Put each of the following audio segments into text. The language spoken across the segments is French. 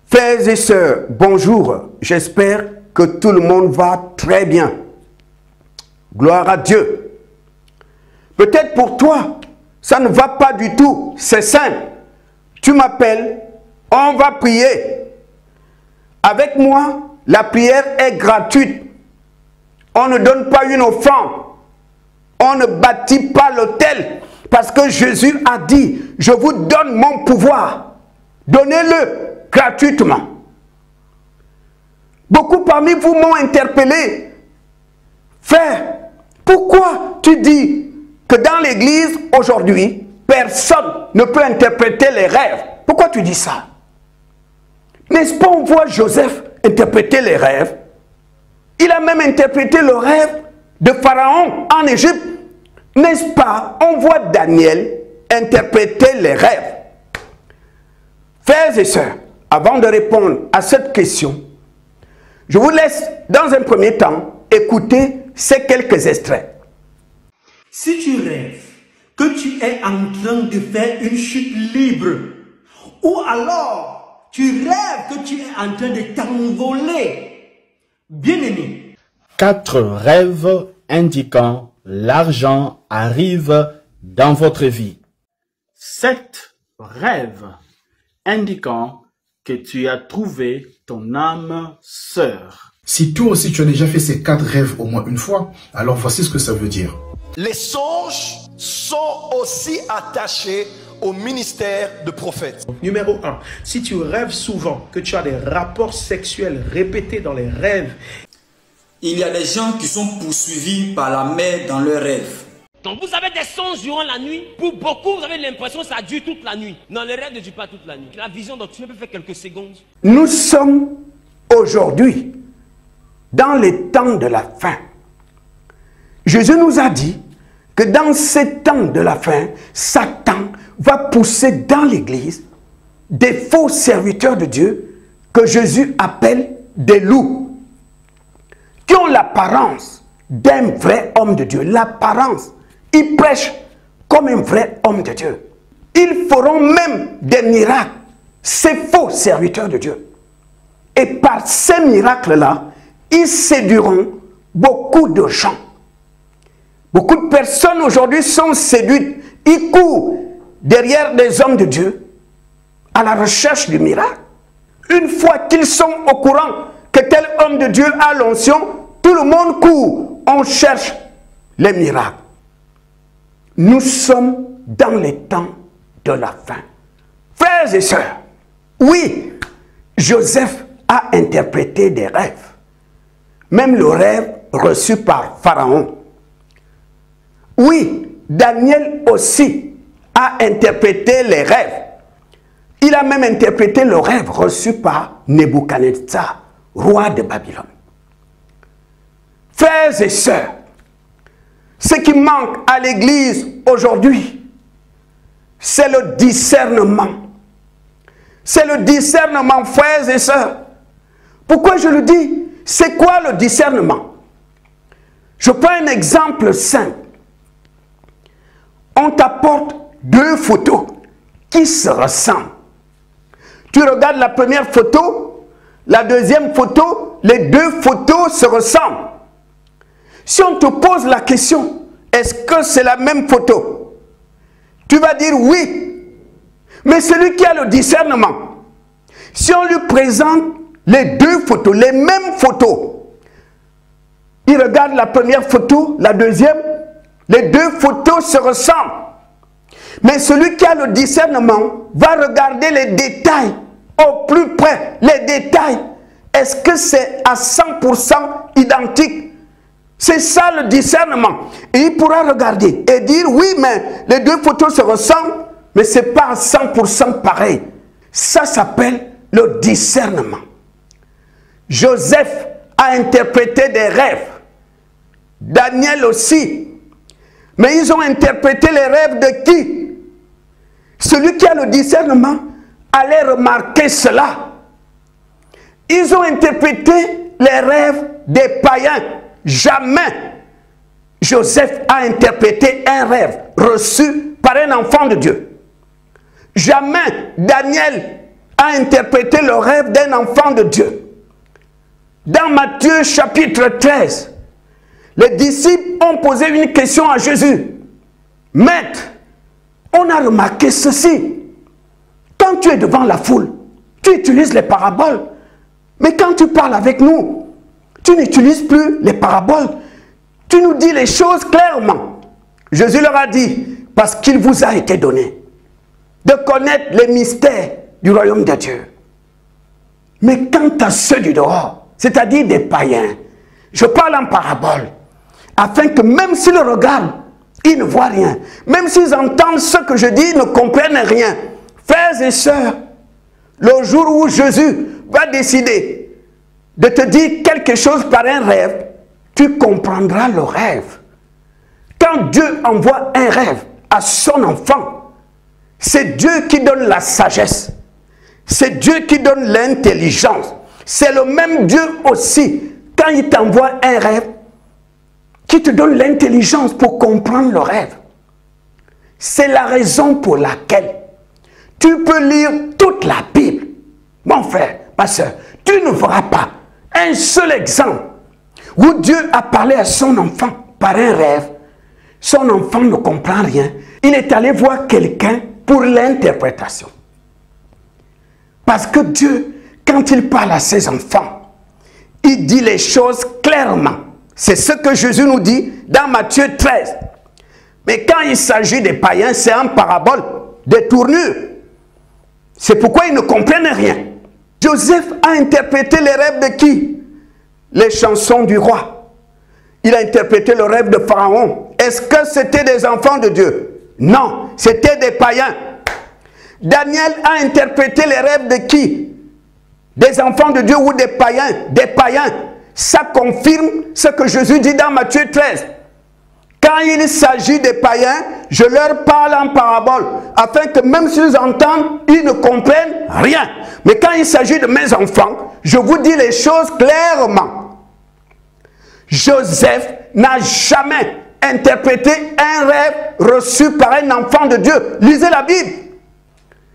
Frères et sœurs, bonjour. J'espère que tout le monde va très bien. Gloire à Dieu. Peut-être pour toi, ça ne va pas du tout. C'est simple. Tu m'appelles, on va prier. Avec moi, la prière est gratuite. On ne donne pas une offrande. On ne bâtit pas l'autel. Parce que Jésus a dit, je vous donne mon pouvoir. Donnez-le gratuitement. Beaucoup parmi vous m'ont interpellé. Frère, pourquoi tu dis que dans l'église aujourd'hui, personne ne peut interpréter les rêves? Pourquoi tu dis ça? N'est-ce pas, on voit Joseph interpréter les rêves? Il a même interprété le rêve de Pharaon en Égypte. N'est-ce pas, on voit Daniel interpréter les rêves. Frères et sœurs, avant de répondre à cette question, je vous laisse dans un premier temps écouter ces quelques extraits. Si tu rêves que tu es en train de faire une chute libre, ou alors tu rêves que tu es en train de t'envoler, bien-aimé. 4 rêves indiquant l'argent arrive dans votre vie. 7 rêves indiquant que tu as trouvé ton âme sœur. Si toi aussi tu as déjà fait ces 4 rêves au moins une fois, alors voici ce que ça veut dire. Les songes sont aussi attachés au ministère de prophète. Numéro 1, si tu rêves souvent que tu as des rapports sexuels répétés dans les rêves, il y a des gens qui sont poursuivis par la mer dans leurs rêves. Donc vous avez des songes durant la nuit. Pour beaucoup, vous avez l'impression que ça dure toute la nuit. Non, le rêve ne dure pas toute la nuit. La vision nocturne peut faire quelques secondes. Nous sommes aujourd'hui dans les temps de la fin. Jésus nous a dit que dans ces temps de la fin, Satan va pousser dans l'église des faux serviteurs de Dieu que Jésus appelle des loups, qui ont l'apparence d'un vrai homme de Dieu. L'apparence. Ils prêchent comme un vrai homme de Dieu. Ils feront même des miracles, ces faux serviteurs de Dieu. Et par ces miracles-là, ils séduiront beaucoup de gens. Beaucoup de personnes aujourd'hui sont séduites. Ils courent derrière des hommes de Dieu à la recherche du miracle. Une fois qu'ils sont au courant que tel homme de Dieu a l'onction, tout le monde court. On cherche les miracles. Nous sommes dans les temps de la fin. Frères et sœurs, oui, Joseph a interprété des rêves. Même le rêve reçu par Pharaon. Oui, Daniel aussi a interprété les rêves. Il a même interprété le rêve reçu par Nebuchadnezzar, roi de Babylone. Frères et sœurs, ce qui manque à l'église aujourd'hui, c'est le discernement. C'est le discernement, frères et sœurs. Pourquoi je le dis? C'est quoi le discernement? Je prends un exemple simple. On t'apporte 2 photos qui se ressemblent. Tu regardes la première photo, la deuxième photo, les 2 photos se ressemblent. Si on te pose la question, est-ce que c'est la même photo? Tu vas dire oui. Mais celui qui a le discernement, si on lui présente les 2 photos, les mêmes photos, il regarde la première photo, la deuxième, les 2 photos se ressemblent. Mais celui qui a le discernement va regarder les détails au plus près, les détails. Est-ce que c'est à 100% identique? C'est ça le discernement. Et il pourra regarder et dire, oui, mais les 2 photos se ressemblent, mais ce n'est pas à 100% pareil. Ça s'appelle le discernement. Joseph a interprété des rêves. Daniel aussi. Mais ils ont interprété les rêves de qui? Celui qui a le discernement allait remarquer cela. Ils ont interprété les rêves des païens. Jamais Joseph a interprété un rêve reçu par un enfant de Dieu. Jamais Daniel a interprété le rêve d'un enfant de Dieu. Dans Matthieu chapitre 13, les disciples ont posé une question à Jésus. Maître, on a remarqué ceci. Quand tu es devant la foule, tu utilises les paraboles. Mais quand tu parles avec nous, tu n'utilises plus les paraboles. Tu nous dis les choses clairement. Jésus leur a dit, parce qu'il vous a été donné de connaître les mystères du royaume de Dieu. Mais quant à ceux du dehors, c'est-à-dire des païens, je parle en parabole, afin que même s'ils le regardent, ils ne voient rien. Même s'ils entendent ce que je dis, ils ne comprennent rien. Frères et sœurs, le jour où Jésus va décider de te dire quelque chose par un rêve, tu comprendras le rêve. Quand Dieu envoie un rêve à son enfant, c'est Dieu qui donne la sagesse. C'est Dieu qui donne l'intelligence. C'est le même Dieu aussi, quand il t'envoie un rêve, qui te donne l'intelligence pour comprendre le rêve. C'est la raison pour laquelle tu peux lire toute la Bible. Mon frère, ma soeur, tu ne verras pas un seul exemple où Dieu a parlé à son enfant par un rêve. Son enfant ne comprend rien. Il est allé voir quelqu'un pour l'interprétation. Parce que Dieu, quand il parle à ses enfants, il dit les choses clairement. C'est ce que Jésus nous dit dans Matthieu 13. Mais quand il s'agit des païens, c'est en parabole, des tournures. C'est pourquoi ils ne comprennent rien. Joseph a interprété les rêves de qui? Les chansons du roi. Il a interprété le rêve de Pharaon. Est-ce que c'était des enfants de Dieu? Non, c'était des païens. Daniel a interprété les rêves de qui? Des enfants de Dieu ou des païens? Des païens. Ça confirme ce que Jésus dit dans Matthieu 13. Quand il s'agit des païens, je leur parle en parabole, afin que même s'ils entendent, ils ne comprennent rien. Mais quand il s'agit de mes enfants, je vous dis les choses clairement. Joseph n'a jamais interprété un rêve reçu par un enfant de Dieu. Lisez la Bible.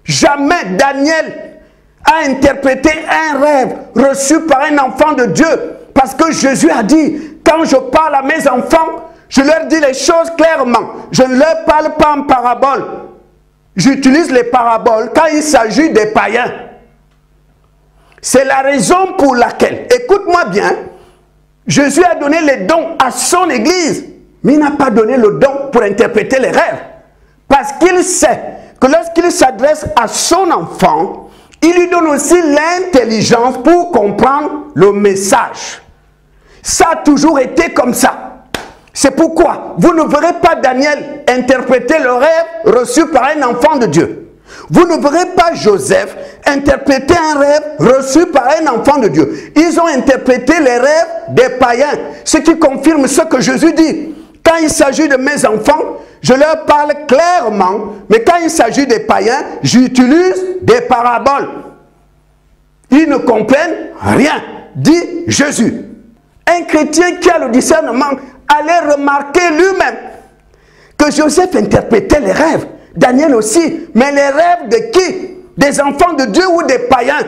Jamais Daniel a interprété un rêve reçu par un enfant de Dieu. Parce que Jésus a dit, quand je parle à mes enfants, je leur dis les choses clairement. Je ne leur parle pas en parabole. J'utilise les paraboles quand il s'agit des païens. C'est la raison pour laquelle, écoute-moi bien, Jésus a donné les dons à son église, mais il n'a pas donné le don pour interpréter les rêves. Parce qu'il sait que lorsqu'il s'adresse à son enfant, il lui donne aussi l'intelligence pour comprendre le message. Ça a toujours été comme ça. C'est pourquoi vous ne verrez pas Daniel interpréter le rêve reçu par un enfant de Dieu. Vous ne verrez pas Joseph interpréter un rêve reçu par un enfant de Dieu. Ils ont interprété les rêves des païens, ce qui confirme ce que Jésus dit. Quand il s'agit de mes enfants, je leur parle clairement, mais quand il s'agit des païens, j'utilise des paraboles. Ils ne comprennent rien, dit Jésus. Un chrétien qui a le discernement allait remarquer lui-même que Joseph interprétait les rêves, Daniel aussi, mais les rêves de qui? Des enfants de Dieu ou des païens?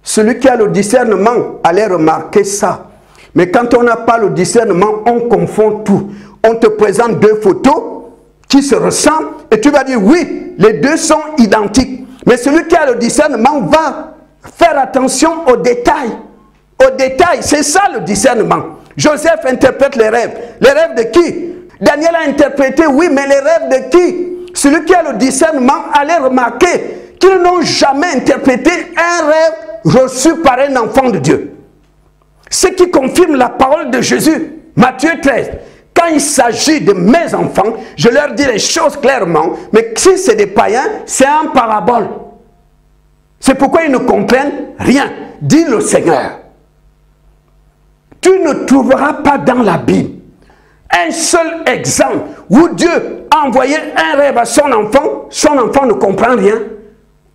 Celui qui a le discernement allait remarquer ça. Mais quand on n'a pas le discernement, on confond tout. On te présente deux photos qui se ressemblent et tu vas dire oui, les deux sont identiques. Mais celui qui a le discernement va faire attention aux détails. Aux détails, c'est ça le discernement. Joseph interprète les rêves. Les rêves de qui? Daniel a interprété, oui, mais les rêves de qui? Celui qui a le discernement allait remarquer qu'ils n'ont jamais interprété un rêve reçu par un enfant de Dieu. Ce qui confirme la parole de Jésus. Matthieu 13. Quand il s'agit de mes enfants, je leur dis les choses clairement, mais si c'est des païens, c'est en parabole. C'est pourquoi ils ne comprennent rien, dit le Seigneur. Tu ne trouveras pas dans la Bible un seul exemple où Dieu a envoyé un rêve à son enfant ne comprend rien,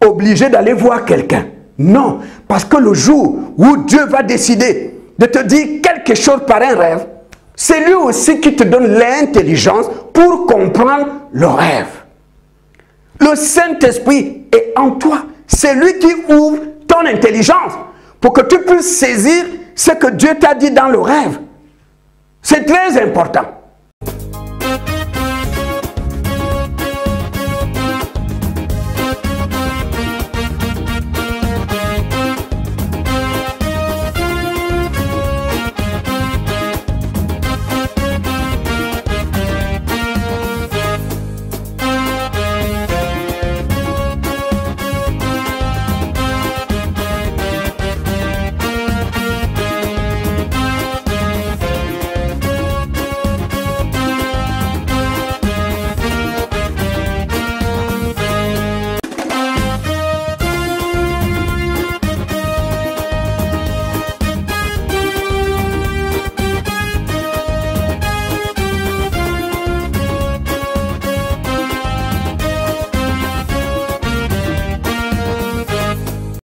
obligé d'aller voir quelqu'un. Non, parce que le jour où Dieu va décider de te dire quelque chose par un rêve, c'est lui aussi qui te donne l'intelligence pour comprendre le rêve. Le Saint-Esprit est en toi. c'est lui qui ouvre ton intelligence pour que tu puisses saisir ce que Dieu t'a dit dans le rêve. C'est très important.